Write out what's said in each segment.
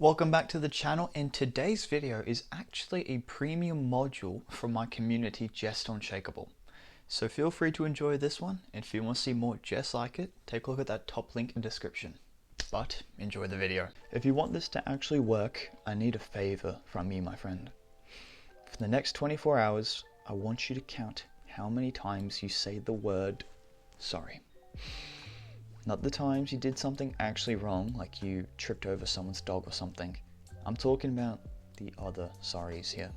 Welcome back to the channel, and today's video is actually a premium module from my community just on Shakeable. So feel free to enjoy this one, and if you want to see more just like it, take a look at that top link in the description. But enjoy the video. If you want this to actually work, I need a favor from you, my friend. For the next 24 hours, I want you to count how many times you say the word sorry. Not the times you did something actually wrong, like you tripped over someone's dog or something. I'm talking about the other sorries here.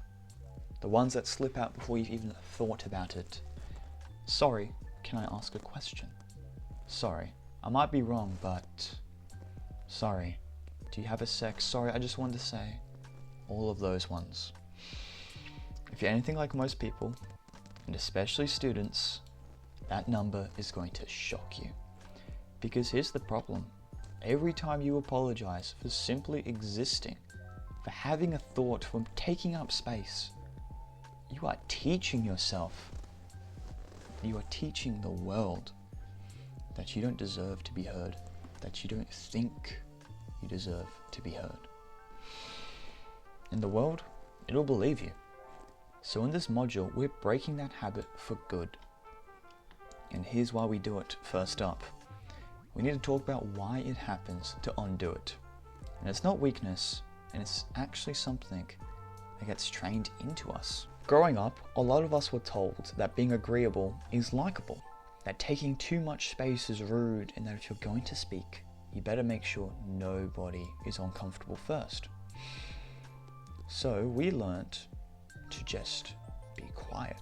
The ones that slip out before you've even thought about it. Sorry, can I ask a question? Sorry, I might be wrong, but... Sorry, do you have a sec? Sorry, I just wanted to say. All of those ones. If you're anything like most people, and especially students, that number is going to shock you. Because here's the problem. Every time you apologize for simply existing, for having a thought, for taking up space, you are teaching yourself, you are teaching the world that you don't deserve to be heard, that you don't think you deserve to be heard. And the world, it'll believe you. So in this module, we're breaking that habit for good. And here's why we do it. First up, we need to talk about why it happens to undo it. And it's not weakness, and it's actually something that gets trained into us. Growing up, a lot of us were told that being agreeable is likable, that taking too much space is rude, and that if you're going to speak, you better make sure nobody is uncomfortable first. So we learnt to just be quiet.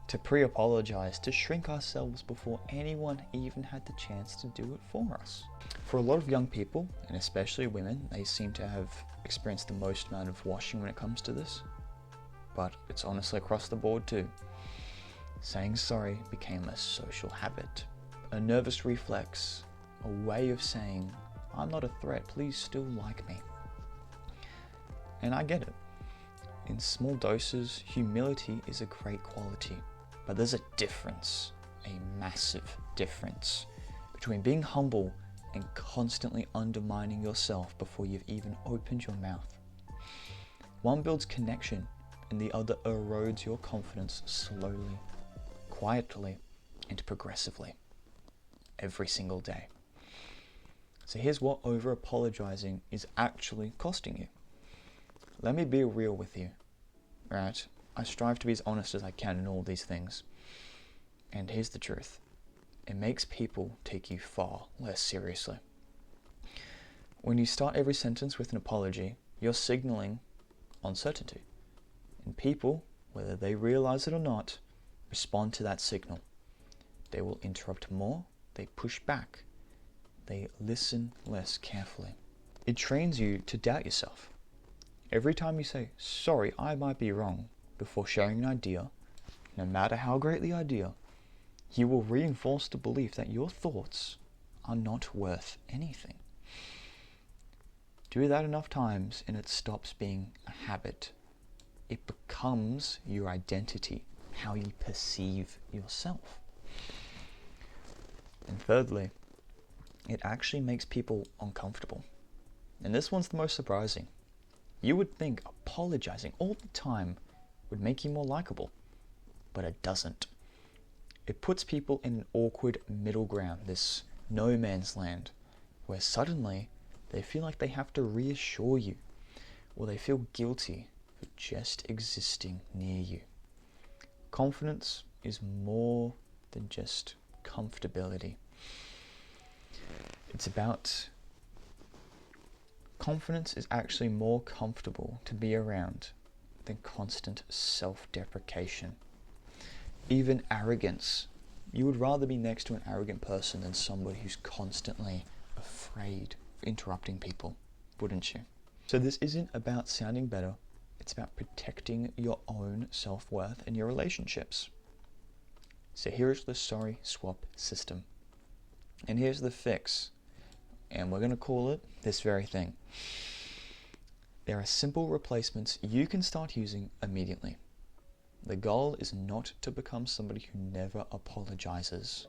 To pre-apologize, to shrink ourselves before anyone even had the chance to do it for us. For a lot of young people, and especially women, they seem to have experienced the most amount of washing when it comes to this. But it's honestly across the board too. Saying sorry became a social habit, a nervous reflex, a way of saying, I'm not a threat, please still like me. And I get it. In small doses, humility is a great quality. But there's a difference, a massive difference, between being humble and constantly undermining yourself before you've even opened your mouth. One builds connection and the other erodes your confidence slowly, quietly, and progressively, every single day. So here's what over-apologizing is actually costing you. Let me be real with you, right? I strive to be as honest as I can in all these things. And here's the truth. It makes people take you far less seriously. When you start every sentence with an apology, you're signaling uncertainty. And people, whether they realize it or not, respond to that signal. They will interrupt more, they push back, they listen less carefully. It trains you to doubt yourself. Every time you say, sorry, I might be wrong, before sharing an idea, no matter how great the idea, you will reinforce the belief that your thoughts are not worth anything. Do that enough times and it stops being a habit. It becomes your identity, how you perceive yourself. And thirdly, it actually makes people uncomfortable. And this one's the most surprising. You would think apologizing all the time would make you more likable, but it doesn't. It puts people in an awkward middle ground, this no man's land, where suddenly they feel like they have to reassure you, or they feel guilty for just existing near you. Confidence is more than just comfortability. Confidence is actually more comfortable to be around than constant self-deprecation. Even arrogance. You would rather be next to an arrogant person than somebody who's constantly afraid of interrupting people, wouldn't you? So this isn't about sounding better, it's about protecting your own self-worth and your relationships. So here's the sorry swap system. And here's the fix. And we're going to call it this very thing. There are simple replacements you can start using immediately. The goal is not to become somebody who never apologizes.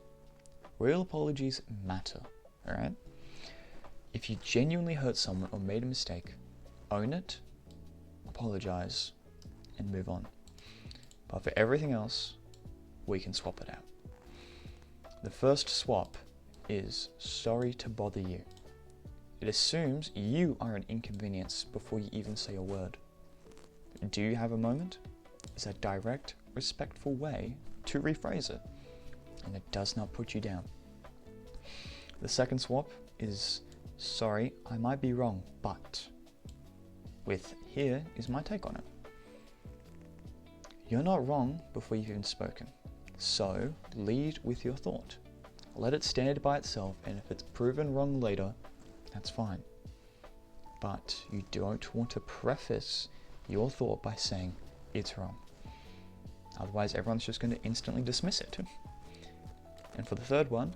Real apologies matter, alright? If you genuinely hurt someone or made a mistake, own it, apologize, and move on. But for everything else, we can swap it out. The first swap is sorry to bother you. It assumes you are an inconvenience before you even say a word. Do you have a moment? Is a direct, respectful way to rephrase it, and it does not put you down. The second swap is sorry, I might be wrong, but with here is my take on it. You're not wrong before you've even spoken. So lead with your thought. Let it stand by itself, and if it's proven wrong later, that's fine. But you don't want to preface your thought by saying it's wrong. Otherwise, everyone's just going to instantly dismiss it. And for the third one,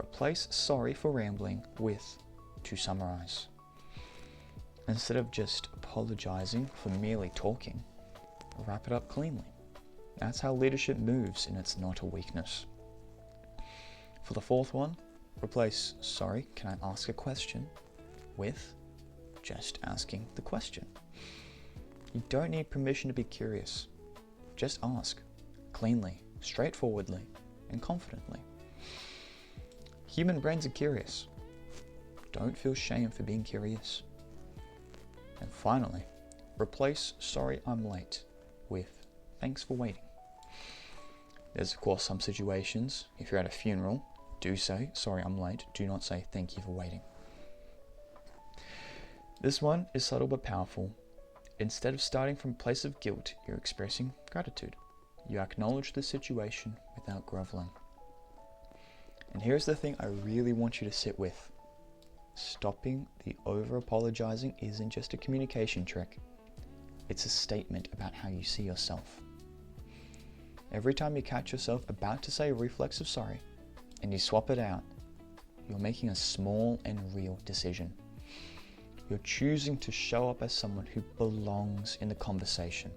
replace sorry for rambling with to summarize. Instead of just apologizing for merely talking, wrap it up cleanly. That's how leadership moves, and it's not a weakness. For the fourth one, replace sorry, can I ask a question with just asking the question. You don't need permission to be curious. Just ask, cleanly, straightforwardly, and confidently. Human brains are curious. Don't feel shame for being curious. And finally, replace sorry I'm late with thanks for waiting. There's of course some situations, if you're at a funeral, do say sorry I'm late, do not say thank you for waiting. This one is subtle but powerful. Instead of starting from a place of guilt, you're expressing gratitude. You acknowledge the situation without groveling. And here's the thing I really want you to sit with. Stopping the over-apologizing isn't just a communication trick. It's a statement about how you see yourself. Every time you catch yourself about to say a reflexive sorry, and you swap it out, you're making a small and real decision. You're choosing to show up as someone who belongs in the conversation,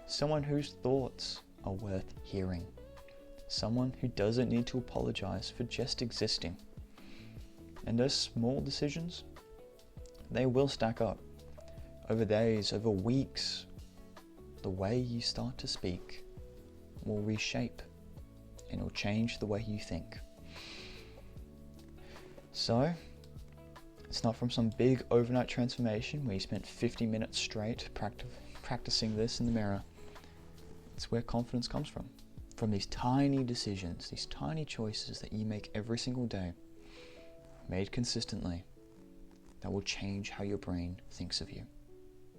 someone whose thoughts are worth hearing, someone who doesn't need to apologize for just existing. And those small decisions, they will stack up. Over days, over weeks, the way you start to speak will reshape and it will change the way you think. So, it's not from some big overnight transformation where you spent 50 minutes straight practicing this in the mirror. It's where confidence comes from these tiny decisions, these tiny choices that you make every single day, made consistently, that will change how your brain thinks of you.